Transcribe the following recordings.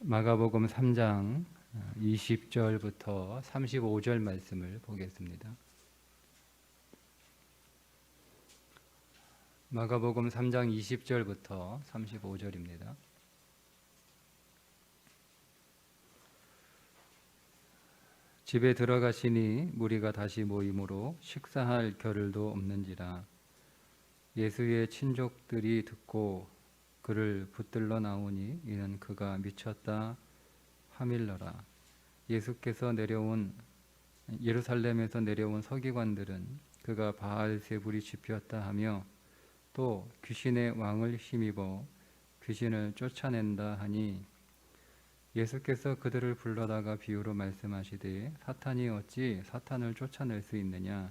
마가복음 3장 20절부터 35절 말씀을 보겠습니다. 마가복음 3장 20절부터 35절입니다. 집에 들어가시니 무리가 다시 모이므로 식사할 겨를도 없는지라. 예수의 친족들이 듣고 그를 붙들러 나오니 이는 그가 미쳤다 하밀러라. 예루살렘에서 내려온 서기관들은 그가 바알세불이 집혔다 하며 또 귀신의 왕을 힘입어 귀신을 쫓아낸다 하니 예수께서 그들을 불러다가 비유로 말씀하시되 사탄이 어찌 사탄을 쫓아낼 수 있느냐.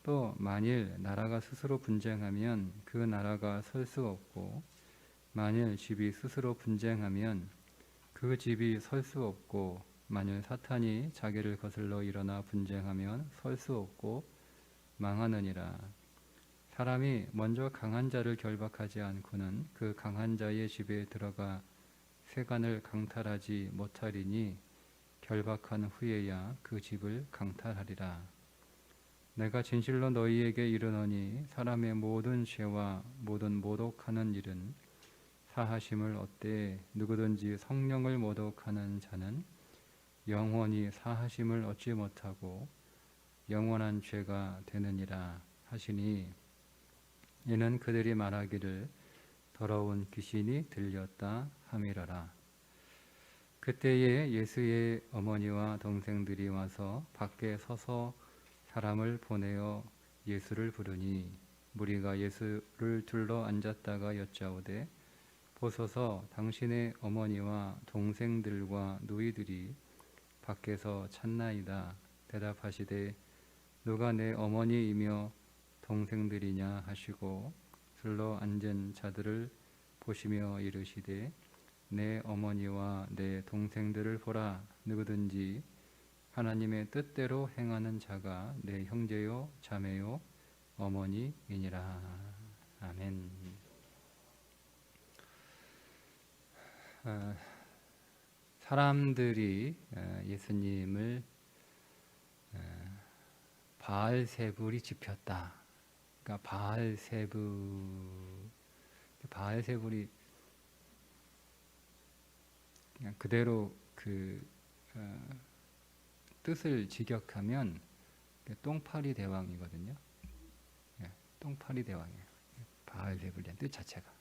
또 만일 나라가 스스로 분쟁하면 그 나라가 설 수 없고 만일 집이 스스로 분쟁하면 그 집이 설 수 없고 만일 사탄이 자기를 거슬러 일어나 분쟁하면 설 수 없고 망하느니라. 사람이 먼저 강한 자를 결박하지 않고는 그 강한 자의 집에 들어가 세간을 강탈하지 못하리니 결박한 후에야 그 집을 강탈하리라. 내가 진실로 너희에게 이르노니 사람의 모든 죄와 모든 모독하는 일은 사하심을 얻되 누구든지 성령을 모독하는 자는 영원히 사하심을 얻지 못하고 영원한 죄가 되느니라 하시니 이는 그들이 말하기를 더러운 귀신이 들렸다 함이러라. 그때에 예수의 어머니와 동생들이 와서 밖에 서서 사람을 보내어 예수를 부르니 무리가 예수를 둘러 앉았다가 여짜오되 보소서 당신의 어머니와 동생들과 누이들이 밖에서 찾나이다. 대답하시되 누가 내 어머니이며 동생들이냐 하시고 둘러 앉은 자들을 보시며 이르시되 내 어머니와 내 동생들을 보라. 누구든지 하나님의 뜻대로 행하는 자가 내 형제요 자매요 어머니이니라. 아멘. 사람들이 예수님을 바알세불이 집혔다. 그러니까 바알세불이 그냥 그대로 그 뜻을 직역하면 똥파리 대왕이거든요. 똥파리 대왕이에요. 바알세불이라는 뜻 자체가.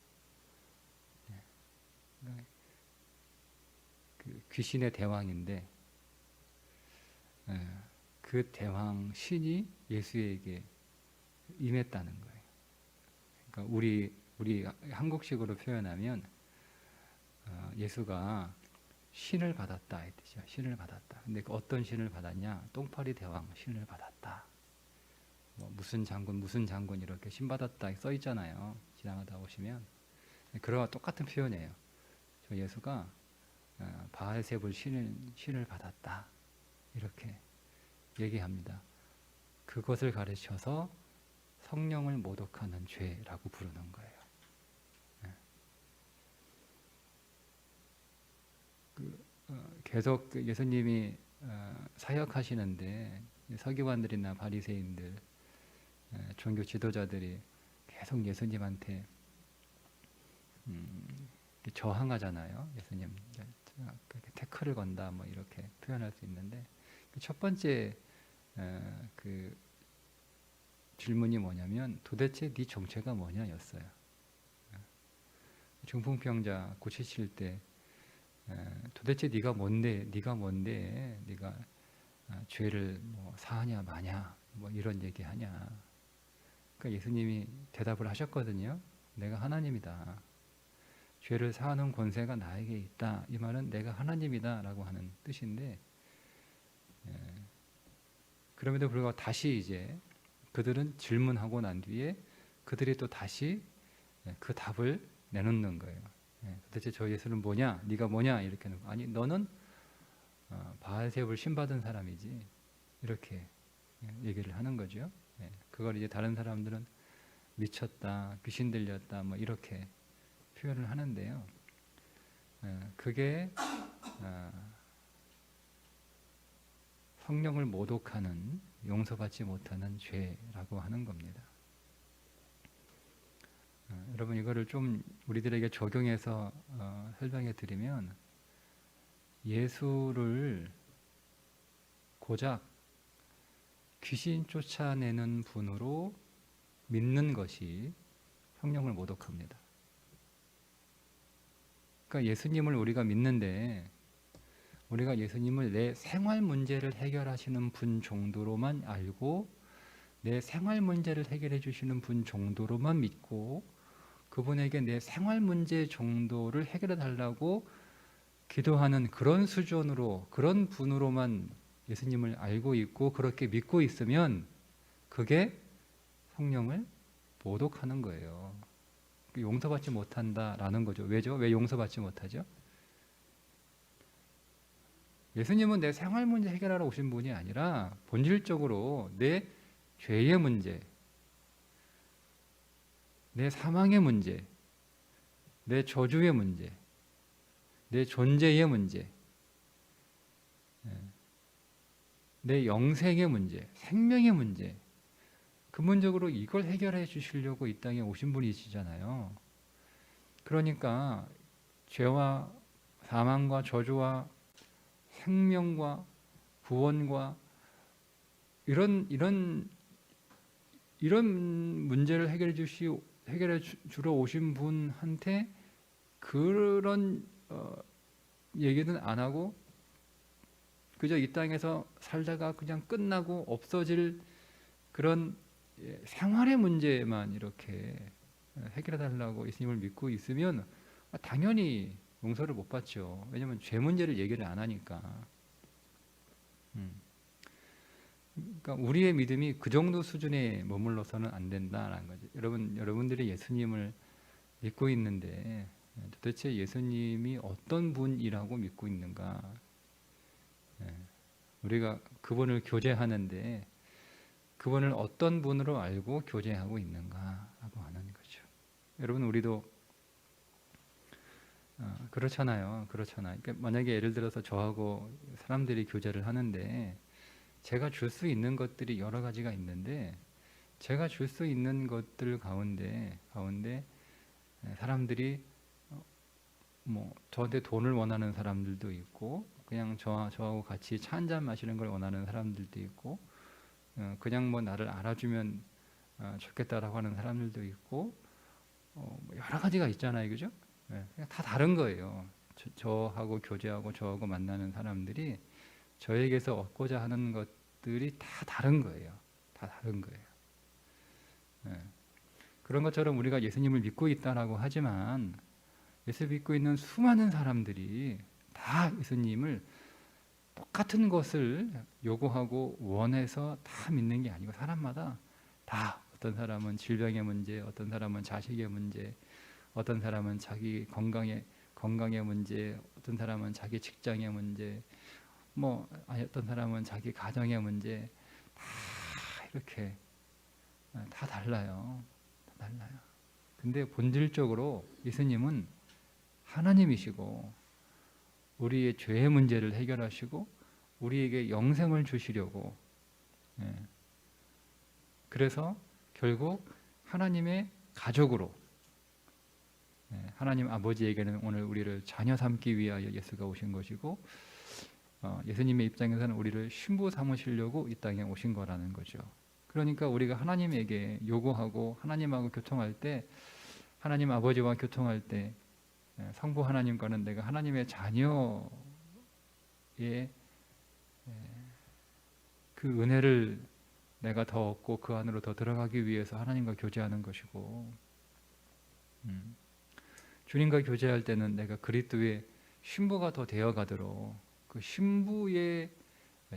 그 귀신의 대왕인데 그 대왕 신이 예수에게 임했다는 거예요. 그러니까 우리 한국식으로 표현하면 예수가 신을 받았다 이 뜻이죠. 신을 받았다. 근데 어떤 신을 받았냐? 똥파리 대왕 신을 받았다. 뭐 무슨 장군 이렇게 신 받았다 써 있잖아요. 지나가다 보시면 그거와 똑같은 표현이에요. 저 예수가 바알세불 신을 받았다 이렇게 얘기합니다. 그것을 가르쳐서 성령을 모독하는 죄라고 부르는 거예요. 계속 예수님이 사역하시는데 서기관들이나 바리새인들, 종교 지도자들이 계속 예수님한테 저항하잖아요. 예수님 태클을 건다 뭐 이렇게 표현할 수 있는데 첫 번째 그 질문이 뭐냐면 도대체 네 정체가 뭐냐였어요. 중풍병자 고치실 때 도대체 네가 뭔데 네가 죄를 뭐 사하냐 마냐 뭐 이런 얘기하냐. 그러니까 예수님이 대답을 하셨거든요. 내가 하나님이다. 죄를 사하는 권세가 나에게 있다. 이 말은 내가 하나님이다라고 하는 뜻인데 그럼에도 불구하고 다시 이제 그들은 질문하고 난 뒤에 그들이 또 다시 그 답을 내놓는 거예요. 도대체 저 예수는 뭐냐? 네가 뭐냐? 이렇게 하는 거. 아니 너는 바알세불 신받은 사람이지. 이렇게 얘기를 하는 거죠. 그걸 이제 다른 사람들은 미쳤다, 귀신 들렸다, 뭐 이렇게 표현을 하는데요. 그게 성령을 모독하는, 용서받지 못하는 죄라고 하는 겁니다. 여러분 이거를 좀 우리들에게 적용해서 설명해 드리면, 예수를 고작 귀신 쫓아내는 분으로 믿는 것이 성령을 모독합니다. 그러니까 예수님을 우리가 믿는데, 우리가 예수님을 내 생활 문제를 해결하시는 분 정도로만 알고, 내 생활 문제를 해결해 주시는 분 정도로만 믿고, 그분에게 내 생활 문제 정도를 해결해 달라고 기도하는 그런 수준으로, 그런 분으로만 예수님을 알고 있고 그렇게 믿고 있으면 그게 성령을 모독하는 거예요. 용서받지 못한다라는 거죠. 왜죠? 왜 용서받지 못하죠? 예수님은 내 생활 문제 해결하러 오신 분이 아니라 본질적으로 내 죄의 문제, 내 사망의 문제, 내 저주의 문제, 내 존재의 문제, 내 영생의 문제, 생명의 문제, 근본적으로 이걸 해결해 주시려고 이 땅에 오신 분이시잖아요. 그러니까 죄와 사망과 저주와 생명과 구원과 이런 문제를 해결해 주러 오신 분한테 그런 얘기는 안 하고 그저 이 땅에서 살다가 그냥 끝나고 없어질 그런 생활의 문제만 이렇게 해결해 달라고 예수님을 믿고 있으면 당연히 용서를 못 받죠. 왜냐하면 죄 문제를 얘기를 안 하니까. 그러니까 우리의 믿음이 그 정도 수준에 머물러서는 안 된다라는 거죠. 여러분들이 예수님을 믿고 있는데 도대체 예수님이 어떤 분이라고 믿고 있는가? 우리가 그분을 교제하는데 그분을 어떤 분으로 알고 교제하고 있는가라고 하는 거죠. 여러분 우리도 그렇잖아요. 그러니까 만약에 예를 들어서 저하고 사람들이 교제를 하는데 제가 줄 수 있는 것들이 여러 가지가 있는데, 제가 줄 수 있는 것들 가운데 사람들이 뭐 저한테 돈을 원하는 사람들도 있고, 그냥 저하고 같이 차 한잔 마시는 걸 원하는 사람들도 있고, 그냥 뭐 나를 알아주면 좋겠다라고 하는 사람들도 있고, 뭐 여러 가지가 있잖아요, 그죠? 그냥 다 다른 거예요. 저하고 교제하고 저하고 만나는 사람들이 저에게서 얻고자 하는 것들이 다 다른 거예요. 다 다른 거예요. 그런 것처럼 우리가 예수님을 믿고 있다라고 하지만 예수 믿고 있는 수많은 사람들이 다 예수님을 똑같은 것을 요구하고 원해서 다 믿는 게 아니고, 사람마다 다, 어떤 사람은 질병의 문제, 어떤 사람은 자식의 문제, 어떤 사람은 자기 건강의 문제, 어떤 사람은 자기 직장의 문제, 어떤 사람은 자기 가정의 문제, 다 이렇게 다 달라요. 다 달라요. 근데 본질적으로 예수님은 하나님이시고 우리의 죄의 문제를 해결하시고 우리에게 영생을 주시려고, 그래서 결국 하나님의 가족으로, 하나님 아버지에게는 오늘 우리를 자녀 삼기 위하여 예수가 오신 것이고, 예수님의 입장에서는 우리를 신부 삼으시려고 이 땅에 오신 거라는 거죠. 그러니까 우리가 하나님에게 요구하고 하나님하고 교통할 때, 하나님 아버지와 교통할 때, 성부 하나님과는 내가 하나님의 자녀의 그 은혜를 내가 더 얻고 그 안으로 더 들어가기 위해서 하나님과 교제하는 것이고, 주님과 교제할 때는 내가 그리스도의 신부가 더 되어가도록 그 신부의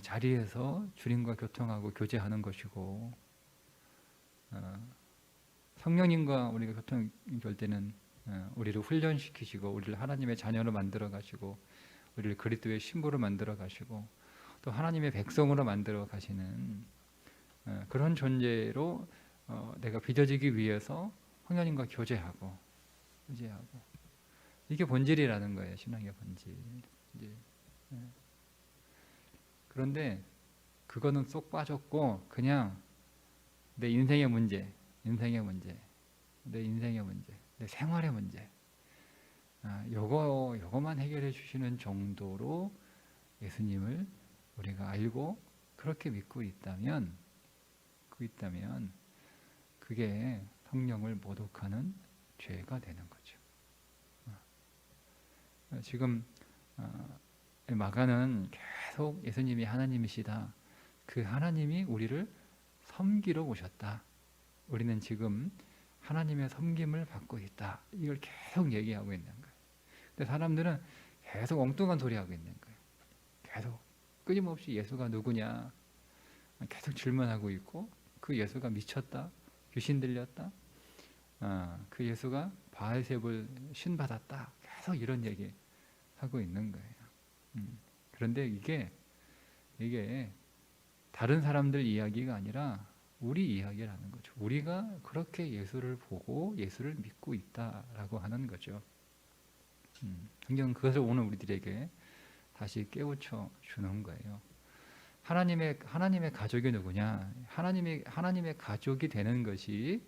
자리에서 주님과 교통하고 교제하는 것이고, 성령님과 우리가 교통할 때는 우리를 훈련시키시고 우리를 하나님의 자녀로 만들어 가시고 우리를 그리스도의 신부로 만들어 가시고 또 하나님의 백성으로 만들어 가시는 그런 존재로 내가 빚어지기 위해서 성령님과 교제하고 이게 본질이라는 거예요. 신앙의 본질. 이제 그런데 그거는 쏙 빠졌고 그냥 내 인생의 문제, 내 인생의 문제, 내 생활의 문제, 요거만 해결해 주시는 정도로 예수님을 우리가 알고 그렇게 믿고 있다면, 그게 성령을 모독하는 죄가 되는 거죠. 지금 마가는 계속 예수님이 하나님이시다, 그 하나님이 우리를 섬기러 오셨다, 우리는 지금 하나님의 섬김을 받고 있다, 이걸 계속 얘기하고 있는 거예요. 근데 사람들은 계속 엉뚱한 소리 하고 있는 거예요. 계속 끊임없이 예수가 누구냐 계속 질문하고 있고, 그 예수가 미쳤다, 귀신 들렸다, 그 예수가 바알세불 신 받았다, 계속 이런 얘기 하고 있는 거예요. 그런데 이게 다른 사람들 이야기가 아니라 우리 이야기라는 거죠. 우리가 그렇게 예수를 보고 예수를 믿고 있다라고 하는 거죠. 성경은 그것을 오늘 우리들에게 다시 깨우쳐 주는 거예요. 하나님의 가족이 누구냐? 하나님의 가족이 되는 것이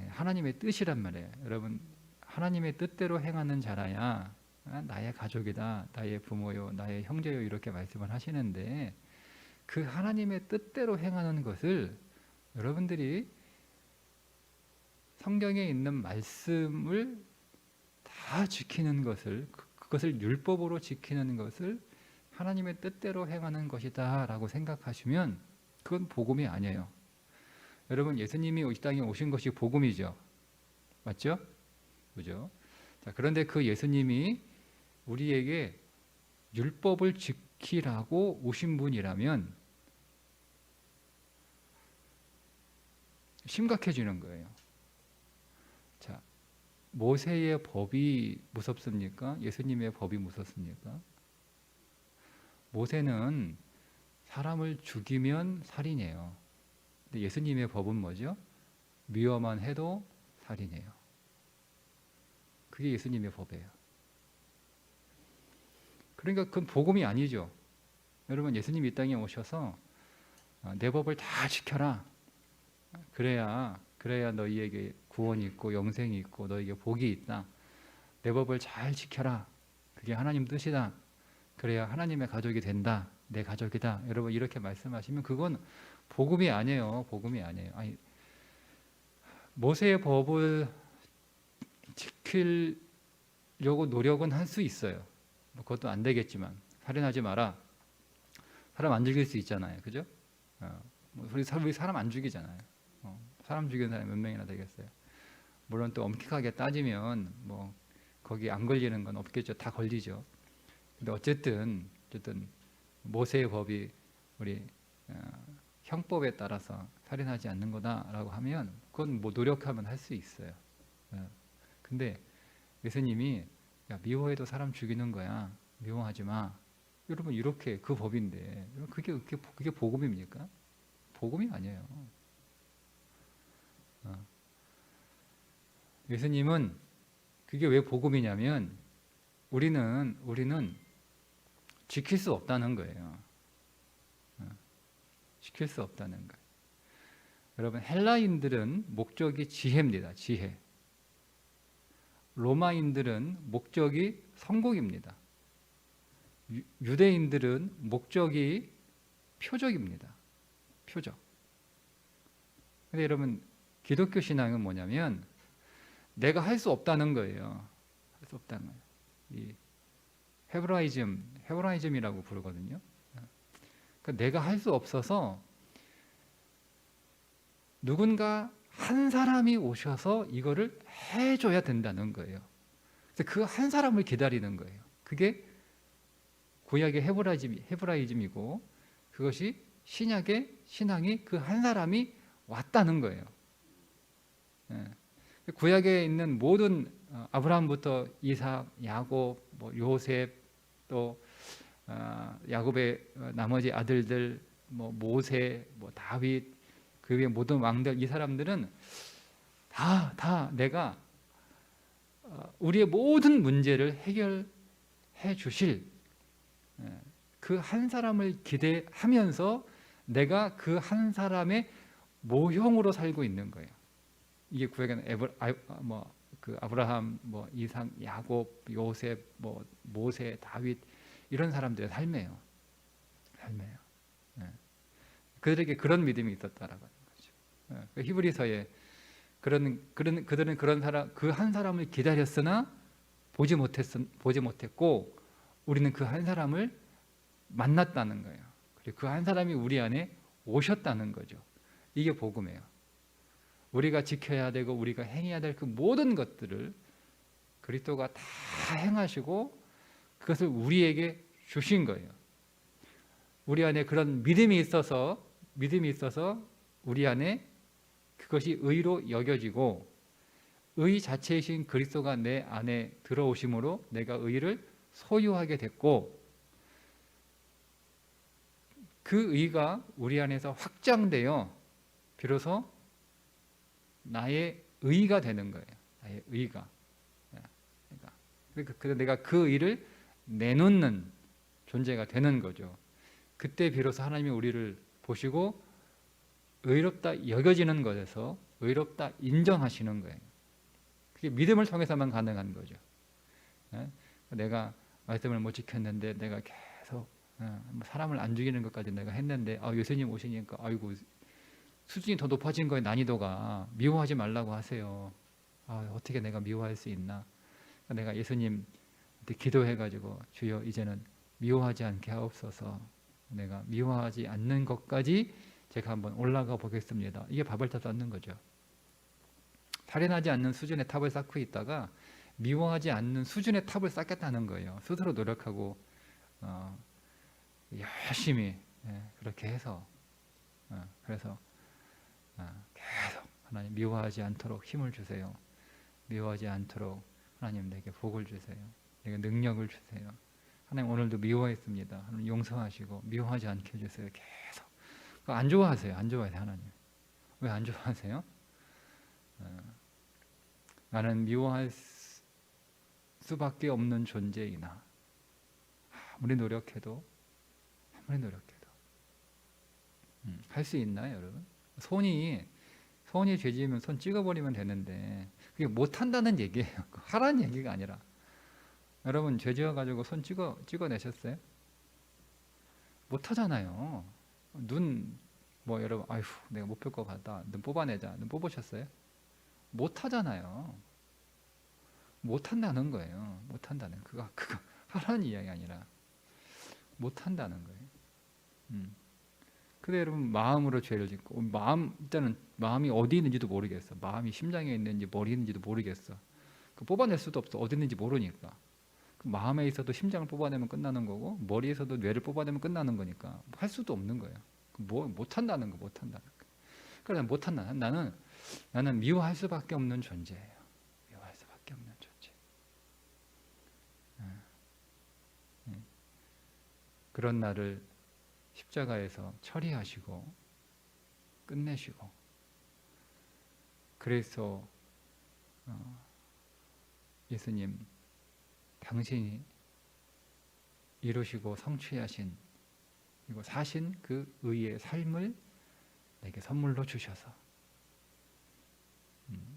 하나님의 뜻이란 말이에요. 여러분, 하나님의 뜻대로 행하는 자라야 나의 가족이다, 나의 부모요, 나의 형제요, 이렇게 말씀을 하시는데, 그 하나님의 뜻대로 행하는 것을 여러분들이 성경에 있는 말씀을 다 지키는 것을, 그것을 율법으로 지키는 것을 하나님의 뜻대로 행하는 것이다 라고 생각하시면 그건 복음이 아니에요. 여러분, 예수님이 이 땅에 오신 것이 복음이죠. 맞죠? 그죠? 자, 그런데 그 예수님이 우리에게 율법을 지키라고 오신 분이라면 심각해지는 거예요. 자, 모세의 법이 무섭습니까? 예수님의 법이 무섭습니까? 모세는 사람을 죽이면 살인이에요. 근데 예수님의 법은 뭐죠? 미워만 해도 살인이에요. 그게 예수님의 법이에요. 그러니까 그건 복음이 아니죠. 여러분, 예수님이 이 땅에 오셔서 내 법을 다 지켜라, 그래야 너희에게 구원이 있고 영생이 있고 너희에게 복이 있다, 내 법을 잘 지켜라, 그게 하나님 뜻이다, 그래야 하나님의 가족이 된다, 내 가족이다, 여러분 이렇게 말씀하시면 그건 복음이 아니에요. 복음이 아니에요. 아니, 모세의 법을 지키려고 노력은 할 수 있어요. 그것도 안 되겠지만, 살인하지 마라, 사람 안 죽일 수 있잖아요. 그죠? 우리 사람 안 죽이잖아요. 사람 죽이는 사람이 몇 명이나 되겠어요. 물론 또 엄격하게 따지면 뭐 거기 안 걸리는 건 없겠죠. 다 걸리죠. 근데 어쨌든 모세의 법이 우리 형법에 따라서 살인하지 않는 거다라고 하면 그건 뭐 노력하면 할 수 있어요. 근데 예수님이 야, 미워해도 사람 죽이는 거야, 미워하지 마, 여러분 이렇게 그 법인데 그게 복음입니까? 복음이 아니에요. 예수님은 그게 왜 복음이냐면 우리는 지킬 수 없다는 거예요. 지킬 수 없다는 거예요. 여러분, 헬라인들은 목적이 지혜입니다. 지혜. 로마인들은 목적이 성공입니다. 유대인들은 목적이 표적입니다. 표적. 근데 여러분, 기독교 신앙은 뭐냐면 내가 할 수 없다는 거예요. 할 수 없다는 거예요. 이 헤브라이즘이라고 부르거든요. 그러니까 내가 할 수 없어서 누군가 한 사람이 오셔서 이거를 해줘야 된다는 거예요. 그래서 그 한 사람을 기다리는 거예요. 그게 구약의 헤브라이즘이고, 그것이 신약의 신앙이 그 한 사람이 왔다는 거예요. 구약에 있는 모든 아브라함부터 이삭, 야곱, 뭐 요셉, 또 야곱의 나머지 아들들, 뭐 모세, 뭐 다윗, 그 위에 모든 왕들, 이 사람들은 다 내가 우리의 모든 문제를 해결해 주실 그 한 사람을 기대하면서 내가 그 한 사람의 모형으로 살고 있는 거예요. 이게 구약에는 그 아브라함, 이삭, 야곱, 요셉, 모세, 다윗 이런 사람들의 삶이에요. 예. 그들에게 그런 믿음이 있었다라고 하는 거죠. 예. 히브리서에 그들은 그런 사람, 그 한 사람을 기다렸으나 보지 못했고 우리는 그 한 사람을 만났다는 거예요. 그리고 그 한 사람이 우리 안에 오셨다는 거죠. 이게 복음이에요. 우리가 지켜야 되고 우리가 행해야 될 그 모든 것들을 그리스도가 다 행하시고 그것을 우리에게 주신 거예요. 우리 안에 그런 믿음이 있어서 우리 안에 그것이 의로 여겨지고 의 자체이신 그리스도가 내 안에 들어오심으로 내가 의를 소유하게 됐고 그 의가 우리 안에서 확장되어 비로소 나의 의가 되는 거예요. 나의 의가. 그래서 내가 그 의를 내놓는 존재가 되는 거죠. 그때 비로소 하나님이 우리를 보시고 의롭다 여겨지는 것에서 의롭다 인정하시는 거예요. 그게 믿음을 통해서만 가능한 거죠. 내가 말씀을 못 지켰는데 내가 계속 사람을 안 죽이는 것까지 내가 했는데 예수님 오시니까 아이고 수준이 더 높아진 거예요. 난이도가. 미워하지 말라고 하세요. 어떻게 내가 미워할 수 있나. 내가 예수님한테 기도해가지고 주여 이제는 미워하지 않게 하옵소서. 내가 미워하지 않는 것까지 제가 한번 올라가 보겠습니다. 이게 바벨탑 쌓는 거죠. 살인하지 않는 수준의 탑을 쌓고 있다가 미워하지 않는 수준의 탑을 쌓겠다는 거예요. 스스로 노력하고 열심히 그렇게 해서 그래서 계속 하나님 미워하지 않도록 힘을 주세요. 미워하지 않도록 하나님 내게 복을 주세요. 내게 능력을 주세요. 하나님 오늘도 미워했습니다. 하나님 용서하시고 미워하지 않게 해주세요. 계속 안 좋아하세요. 안 좋아하세요. 하나님 왜 안 좋아하세요? 나는 미워할 수밖에 없는 존재이나 아무리 노력해도 할 수 있나요, 여러분? 손이 죄지으면 손 찍어버리면 되는데 그게 못한다는 얘기예요. 하라는 얘기가 아니라. 여러분 죄 지어가지고 손 찍어내셨어요? 못하잖아요. 눈 여러분 아휴 내가 못 볼 것 같다. 눈 뽑아내자. 눈 뽑으셨어요? 못하잖아요. 못한다는 거예요. 못한다는 그거 하라는 이야기 아니라 못한다는 거예요. 근데 여러분 마음으로 죄를 짓고 일단은 마음이 어디 있는지도 모르겠어. 마음이 심장에 있는지 머리에 있는지도 모르겠어. 뽑아낼 수도 없어. 어디 있는지 모르니까. 마음에 있어도 심장을 뽑아내면 끝나는 거고 머리에서도 뇌를 뽑아내면 끝나는 거니까 할 수도 없는 거예요. 못한다는 거 못한다는 거. 그래서 못한다. 나는 미워할 수밖에 없는 존재예요. 미워할 수밖에 없는 존재. 그런 나를 십자가에서 처리하시고 끝내시고 그래서 예수님 당신이 이루시고 성취하신 그리고 사신 그 의의 삶을 내게 선물로 주셔서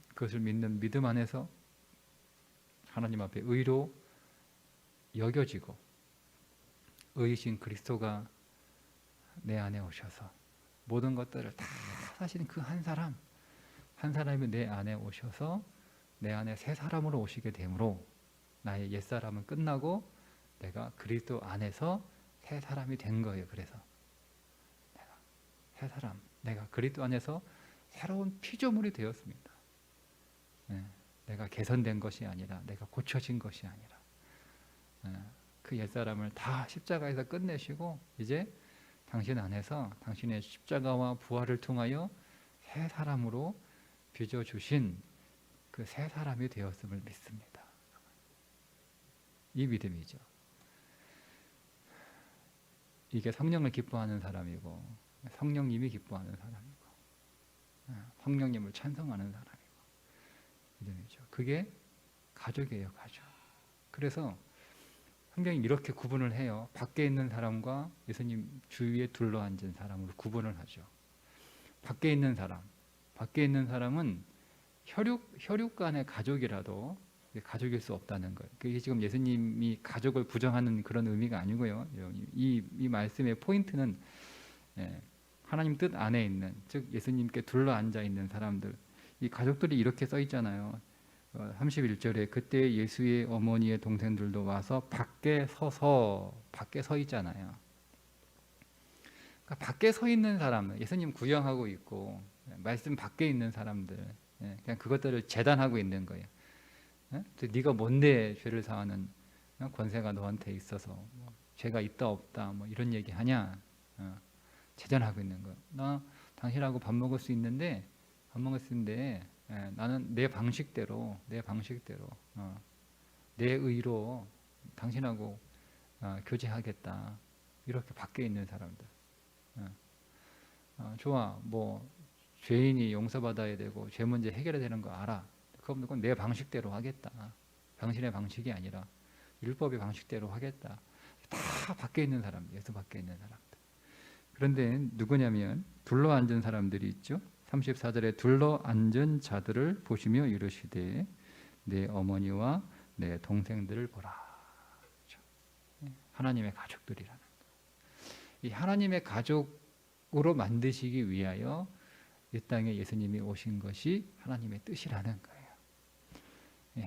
그것을 믿는 믿음 안에서 하나님 앞에 의로 여겨지고 의이신 그리스도가 내 안에 오셔서 모든 것들을 다 사신 그 한 사람이 내 안에 오셔서 내 안에 새 사람으로 오시게 되므로 나의 옛사람은 끝나고 내가 그리스도 안에서 새 사람이 된 거예요. 그래서 내가 새 사람, 내가 그리스도 안에서 새로운 피조물이 되었습니다. 내가 개선된 것이 아니라 내가 고쳐진 것이 아니라 그 옛사람을 다 십자가에서 끝내시고 이제 당신 안에서 당신의 십자가와 부활을 통하여 새 사람으로 빚어주신 그 새 사람이 되었음을 믿습니다. 이 믿음이죠. 이게 성령을 기뻐하는 사람이고 성령님이 기뻐하는 사람이고 성령님을 찬송하는 사람이고 믿음이죠. 그게 가족이에요. 가족. 그래서 성경이 이렇게 구분을 해요. 밖에 있는 사람과 예수님 주위에 둘러앉은 사람으로 구분을 하죠. 밖에 있는 사람은 혈육 간의 가족이라도 가족일 수 없다는 거예요. 그게 지금 예수님이 가족을 부정하는 그런 의미가 아니고요. 이 말씀의 포인트는 하나님 뜻 안에 있는, 즉 예수님께 둘러앉아 있는 사람들, 이 가족들이 이렇게 써 있잖아요. 31절에 그때 예수의 어머니의 동생들도 와서 밖에 서 있잖아요. 그러니까 밖에 서 있는 사람, 예수님 구경하고 있고 말씀 밖에 있는 사람들, 그냥 그것들을 재단하고 있는 거예요. 네가 뭔데 죄를 사하는 권세가 너한테 있어서 죄가 있다 없다 이런 얘기 하냐? 재단하고 있는 거예요. 나 당신하고 밥 먹을 수 있는데 나는 내 방식대로 내 의로 당신하고 교제하겠다. 이렇게 밖에 있는 사람들. 좋아, 죄인이 용서받아야 되고 죄 문제 해결해야 되는 거 알아. 그건 내 방식대로 하겠다. 당신의 방식이 아니라 율법의 방식대로 하겠다. 다 밖에 있는 사람, 예수 밖에 있는 사람들. 그런데 누구냐면 둘러앉은 사람들이 있죠. 34절에 둘러앉은 자들을 보시며 이르시되 내 어머니와 내 동생들을 보라. 그렇죠? 하나님의 가족들이라는 이 하나님의 가족으로 만드시기 위하여 이 땅에 예수님이 오신 것이 하나님의 뜻이라는 거예요.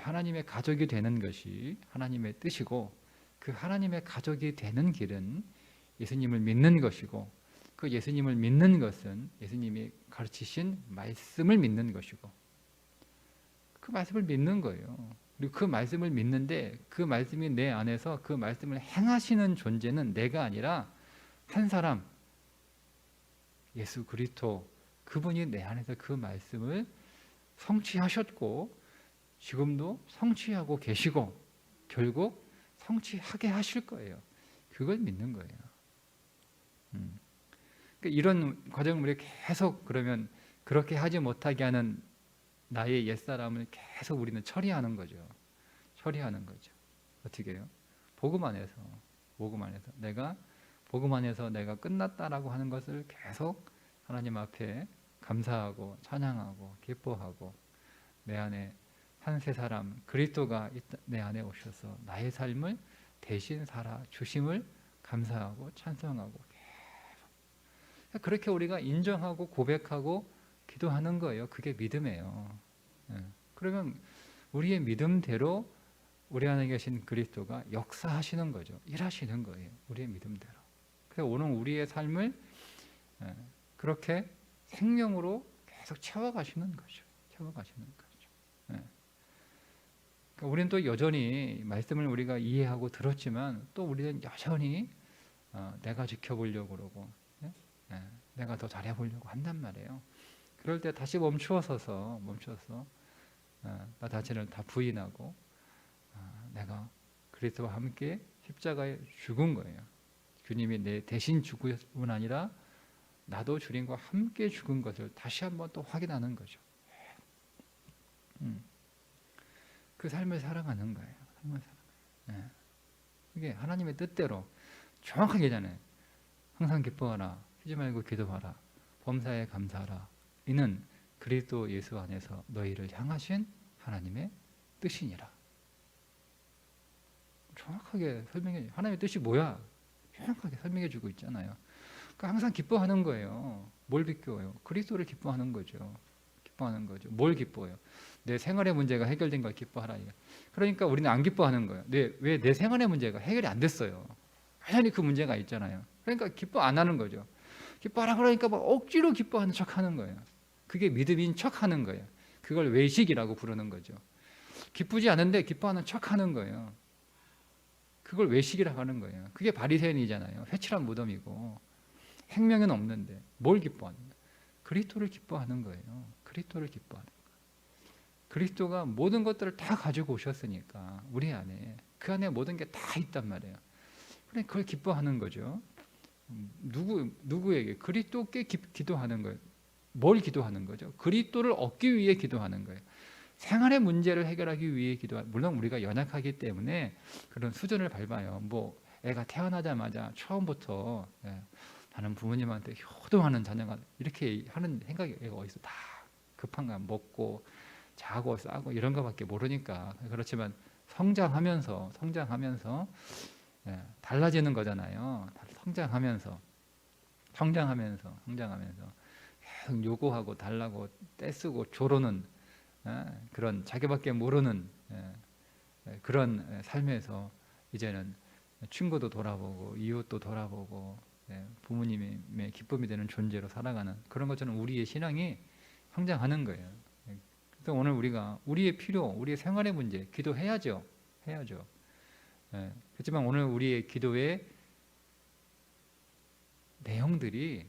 하나님의 가족이 되는 것이 하나님의 뜻이고, 그 하나님의 가족이 되는 길은 예수님을 믿는 것이고, 그 예수님을 믿는 것은 예수님이 가르치신 말씀을 믿는 것이고, 그 말씀을 믿는 거예요. 그리고 그 말씀을 믿는데 그 말씀이 내 안에서 그 말씀을 행하시는 존재는 내가 아니라 한 사람, 예수 그리스도, 그분이 내 안에서 그 말씀을 성취하셨고 지금도 성취하고 계시고 결국 성취하게 하실 거예요. 그걸 믿는 거예요. 그러니까 이런 과정을 우리가 계속 그러면 그렇게 하지 못하게 하는 나의 옛사람을 계속 우리는 처리하는 거죠. 어떻게 해요? 복음 안에서 내가 복음 안에서 내가 끝났다라고 하는 것을 계속 하나님 앞에 감사하고 찬양하고 기뻐하고, 내 안에 한 세 사람 그리스도가 내 안에 오셔서 나의 삶을 대신 살아 주심을 감사하고 찬송하고 계속 그렇게 우리가 인정하고 고백하고 기도하는 거예요. 그게 믿음이에요. 그러면 우리의 믿음대로 우리 안에 계신 그리스도가 역사하시는 거죠. 일하시는 거예요. 우리의 믿음대로. 그래서 오늘 우리의 삶을 그렇게 생명으로 계속 채워가시는 거죠. 그러니까 우리는 또 여전히 말씀을 우리가 이해하고 들었지만 또 우리는 여전히 내가 지켜보려고 그러고 내가 더 잘해보려고 한단 말이에요. 그럴 때 다시 멈추어서 나 자신을 다 부인하고 내가 그리스도와 함께 십자가에 죽은 거예요. 주님이 내 대신 죽을 뿐 아니라 나도 주님과 함께 죽은 것을 다시 한번 또 확인하는 거죠. 그 삶을 살아가는 거예요. 이게 하나님의 뜻대로 정확하게잖아요. 항상 기뻐하라, 쉬지 말고 기도하라, 범사에 감사하라. 이는 그리스도 예수 안에서 너희를 향하신 하나님의 뜻이니라. 정확하게 설명해. 하나님의 뜻이 뭐야? 정확하게 설명해 주고 있잖아요. 그러니까 항상 기뻐하는 거예요. 뭘 기뻐해요? 그리스도를 기뻐하는 거죠. 뭘 기뻐해요? 내 생활의 문제가 해결된 걸 기뻐하라. 그러니까 우리는 안 기뻐하는 거예요. 왜 내 생활의 문제가 해결이 안 됐어요? 여전히 그 문제가 있잖아요. 그러니까 기뻐 안 하는 거죠. 기뻐하라 그러니까 막 억지로 기뻐하는 척하는 거예요. 그게 믿음인 척하는 거예요. 그걸 외식이라고 부르는 거죠. 기쁘지 않은데 기뻐하는 척하는 거예요. 그걸 외식이라고 하는 거예요. 그게 바리새인이잖아요. 회칠한 무덤이고 생명은 없는데 뭘 기뻐하는 거예요? 그리스도를 기뻐하는 거예요. 그리스도가 모든 것들을 다 가지고 오셨으니까 우리 안에, 그 안에 모든 게 다 있단 말이에요. 그러니까 그걸 기뻐하는 거죠. 누구에게? 그리스도께 기도하는 거예요. 뭘 기도하는 거죠? 그리스도를 얻기 위해 기도하는 거예요. 생활의 문제를 해결하기 위해 물론 우리가 연약하기 때문에 그런 수준을 밟아요. 뭐 애가 태어나자마자 처음부터 나는 부모님한테 효도하는 자녀가 이렇게 하는 생각이 애가 어디서 다 급한 거 먹고 자고 싸고 이런 거밖에 모르니까. 그렇지만 성장하면서 달라지는 거잖아요. 성장하면서 계속 요구하고 달라고 떼쓰고 조르는 그런 자기밖에 모르는 그런 삶에서 이제는 친구도 돌아보고 이웃도 돌아보고 부모님의 기쁨이 되는 존재로 살아가는 그런 것처럼 우리의 신앙이 성장하는 거예요. 그래서 오늘 우리가 우리의 필요, 우리의 생활의 문제 기도해야죠. 그렇지만 오늘 우리의 기도의 내용들이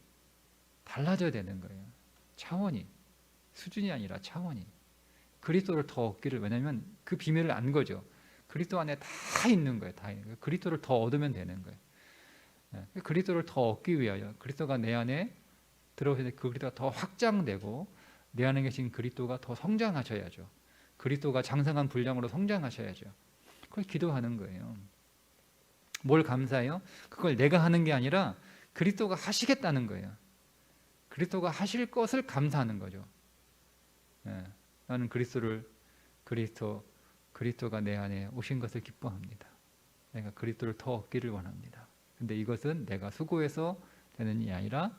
달라져야 되는 거예요. 차원이, 수준이 아니라 차원이. 그리스도를 더 얻기를, 왜냐하면 그 비밀을 안 거죠. 그리스도 안에 다 있는 거예요. 그리스도를 더 얻으면 되는 거예요. 그리스도를 더 얻기 위하여 그리스도가 내 안에 들어오셔서 그 그리스도가 더 확장되고 내 안에 계신 그리스도가 더 성장하셔야죠. 그리스도가 장성한 분량으로 성장하셔야죠. 그걸 기도하는 거예요. 뭘 감사해요? 그걸 내가 하는 게 아니라 그리스도가 하시겠다는 거예요. 그리스도가 하실 것을 감사하는 거죠. 나는 그리스도가 내 안에 오신 것을 기뻐합니다. 내가 그리스도를 더 얻기를 원합니다. 근데 이것은 내가 수고해서 되는 일이 아니라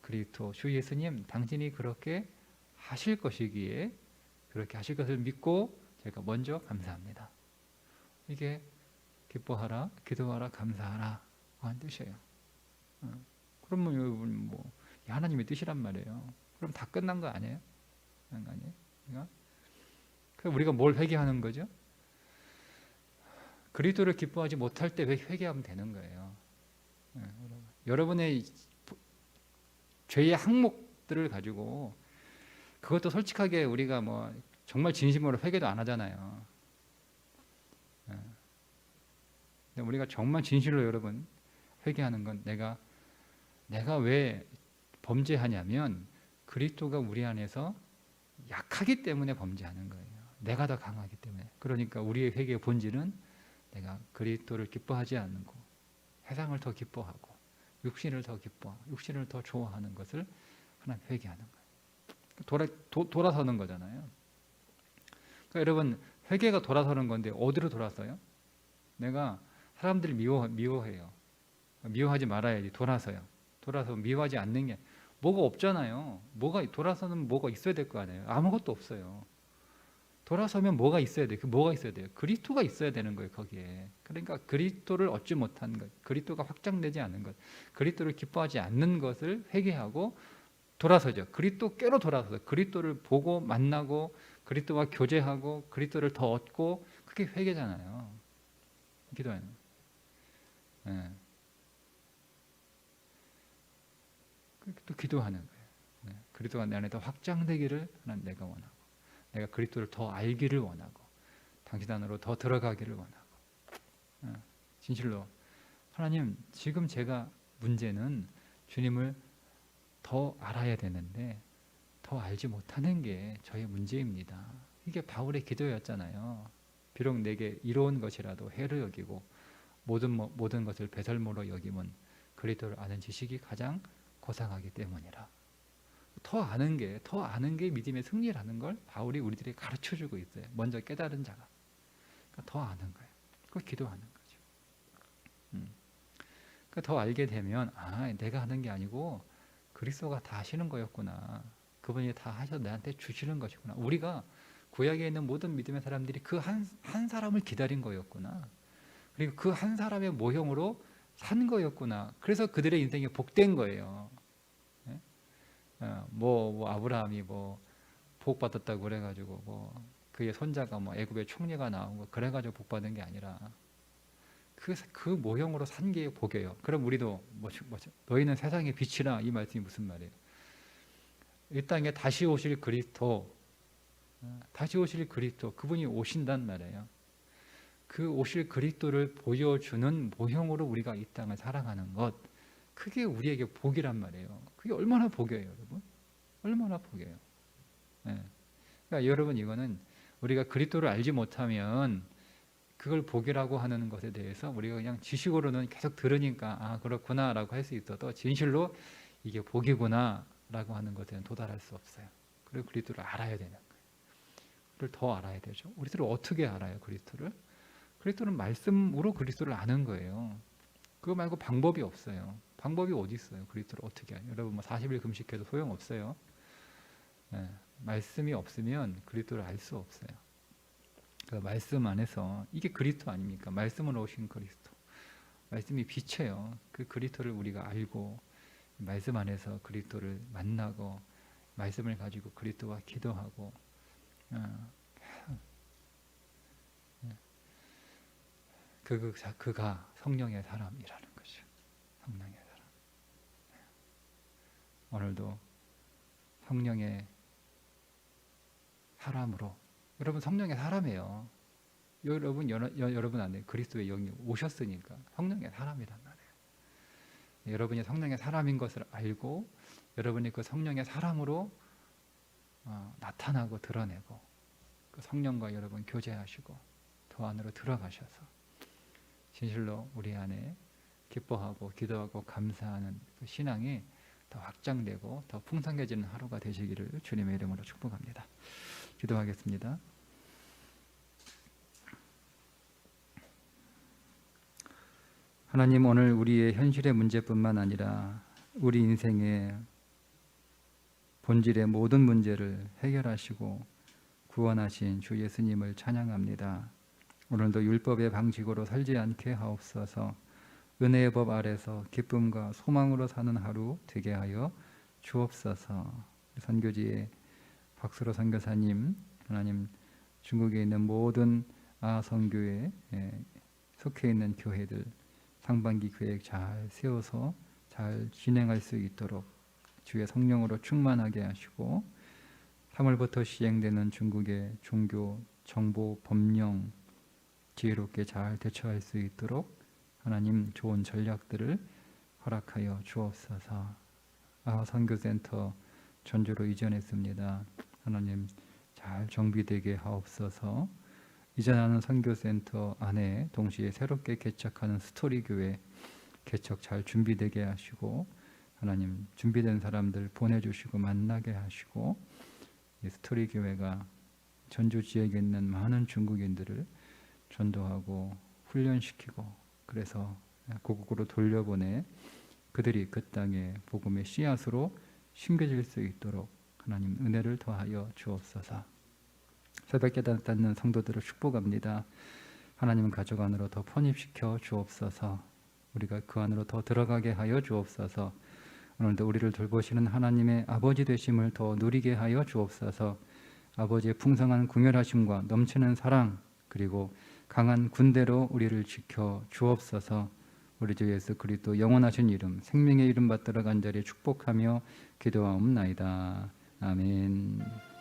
그리스도 주 예수님 당신이 그렇게 하실 것이기에 그렇게 하실 것을 믿고 제가 먼저 감사합니다. 이게 기뻐하라, 기도하라, 감사하라 하는 뜻이에요. 그러면 여러분 뭐 하나님의 뜻이란 말이에요. 그럼 다 끝난 거 아니에요? 그러니까 우리가 뭘 회개하는 거죠? 그리스도를 기뻐하지 못할 때 회개하면 되는 거예요. 여러분의 죄의 항목들을 가지고 그것도 솔직하게 우리가 뭐 정말 진심으로 회개도 안 하잖아요. 근데 우리가 정말 진실로 여러분 회개하는 건 내가 왜 범죄하냐면 그리스도가 우리 안에서 약하기 때문에 범죄하는 거예요. 내가 더 강하기 때문에. 그러니까 우리의 회개의 본질은 내가 그리스도를 기뻐하지 않고 세상을 더 기뻐하고 육신을 더 좋아하는 것을 하나님 회개하는 거예요. 돌아서는 거잖아요. 그러니까 여러분 회개가 돌아서는 건데 어디로 돌아서요? 내가 사람들이 미워해요. 미워하지 말아야지. 돌아서 미워하지 않는 게 뭐가 없잖아요. 돌아서는 뭐가 있어야 될 거 아니에요. 아무것도 없어요. 돌아서면 뭐가 있어야 돼요? 뭐가 있어야 돼요? 그리스도가 있어야 되는 거예요. 거기에. 그러니까 그리스도를 얻지 못한 것, 그리스도가 확장되지 않은 것, 그리스도를 기뻐하지 않는 것을 회개하고 돌아서죠. 그리스도께로 돌아서서 그리스도를 보고 만나고 그리스도와 교제하고 그리스도를 더 얻고 그게 회개잖아요. 기도하는. 또 기도하는 거예요. 그리스도가 내 안에 더 확장되기를 하나님 내가 원하고 내가 그리스도를 더 알기를 원하고 당신 안으로 더 들어가기를 원하고 진실로 하나님 지금 제가 문제는 주님을 더 알아야 되는데 더 알지 못하는 게 저의 문제입니다. 이게 바울의 기도였잖아요. 비록 내게 이로운 것이라도 해로 여기고 모든 것을 배설물로 여김은 그리스도를 아는 지식이 가장 고상하기 때문이라. 더 아는 게 믿음의 승리라는 걸 바울이 우리들에게 가르쳐주고 있어요. 먼저 깨달은 자가. 그러니까 더 아는 거예요. 그걸 기도하는 거죠. 그러니까 더 알게 되면 내가 하는 게 아니고 그리스도가 다 하시는 거였구나. 그분이 다 하셔서 나한테 주시는 것이구나. 우리가 구약에 있는 모든 믿음의 사람들이 그 한 사람을 기다린 거였구나. 그리고 그 한 사람의 모형으로 산 거였구나. 그래서 그들의 인생이 복된 거예요. 아브라함이 복 받았다고 그래가지고 그의 손자가 애굽의 총리가 나오고 그래가지고 복 받은 게 아니라 그 모형으로 산 게 복이에요. 그럼 우리도 너희는 세상의 빛이라 이 말씀이 무슨 말이에요? 이 땅에 다시 오실 그리스도 그분이 오신단 말이에요. 그 오실 그리스도를 보여주는 모형으로 우리가 이 땅을 살아가는 것, 그게 우리에게 복이란 말이에요. 그게 얼마나 복이에요, 여러분? 얼마나 복이에요. 그러니까 여러분 이거는 우리가 그리스도를 알지 못하면 그걸 복이라고 하는 것에 대해서 우리가 그냥 지식으로는 계속 들으니까 아 그렇구나라고 할 수 있어도 진실로 이게 복이구나라고 하는 것에는 도달할 수 없어요. 그리고 그리스도를 알아야 되는 거예요. 그를 더 알아야 되죠. 그리스도를 어떻게 알아요? 그리스도는 말씀으로 그리스도를 아는 거예요. 그거 말고 방법이 없어요. 방법이 어디 있어요? 그리스도를 어떻게 해요? 여러분 뭐 40일 금식해도 소용없어요. 네, 말씀이 없으면 그리스도를 알 수 없어요. 그 말씀 안에서 이게 그리스도 아닙니까? 말씀으로 오신 그리스도. 말씀이 빛이에요. 그 그리스도를 우리가 알고 말씀 안에서 그리스도를 만나고 말씀을 가지고 그리스도와 기도하고 그가 성령의 사람이라는 것이죠. 성령의 사람. 오늘도 성령의 사람으로 여러분 성령의 사람이에요. 여러분 안에 그리스도의 영이 오셨으니까 성령의 사람이란 말이에요. 여러분이 성령의 사람인 것을 알고 여러분이 그 성령의 사람으로 나타나고 드러내고 그 성령과 여러분 교제하시고 더 안으로 들어가셔서 진실로 우리 안에 기뻐하고 기도하고 감사하는 그 신앙이 더 확장되고 더 풍성해지는 하루가 되시기를 주님의 이름으로 축복합니다. 기도하겠습니다. 하나님, 오늘 우리의 현실의 문제뿐만 아니라 우리 인생의 본질의 모든 문제를 해결하시고 구원하신 주 예수님을 찬양합니다. 오늘도 율법의 방식으로 살지 않게 하옵소서. 은혜의 법 아래서 기쁨과 소망으로 사는 하루 되게 하여 주옵소서. 선교지의 박수로 선교사님, 하나님 중국에 있는 모든 선교에 속해 있는 교회들 상반기 계획 잘 세워서 잘 진행할 수 있도록 주의 성령으로 충만하게 하시고 3월부터 시행되는 중국의 종교, 정보, 법령 지혜롭게 잘 대처할 수 있도록 하나님 좋은 전략들을 허락하여 주옵소서. 선교센터 전주로 이전했습니다. 하나님 잘 정비되게 하옵소서. 이전하는 선교센터 안에 동시에 새롭게 개척하는 스토리교회 개척 잘 준비되게 하시고 하나님 준비된 사람들 보내주시고 만나게 하시고 이 스토리교회가 전주 지역에 있는 많은 중국인들을 전도하고 훈련시키고 그래서 고국으로 돌려보내 그들이 그 땅에 복음의 씨앗으로 심겨질 수 있도록 하나님 은혜를 더하여 주옵소서. 새벽 깨닫는 성도들을 축복합니다. 하나님 가족 안으로 더 편입시켜 주옵소서. 우리가 그 안으로 더 들어가게 하여 주옵소서. 오늘도 우리를 돌보시는 하나님의 아버지 되심을 더 누리게 하여 주옵소서. 아버지의 풍성한 궁혈하심과 넘치는 사랑 그리고 강한 군대로 우리를 지켜 주옵소서. 우리 주 예수 그리스도 영원하신 이름 생명의 이름 받들어 간절히 축복하며 기도하옵나이다. 아멘.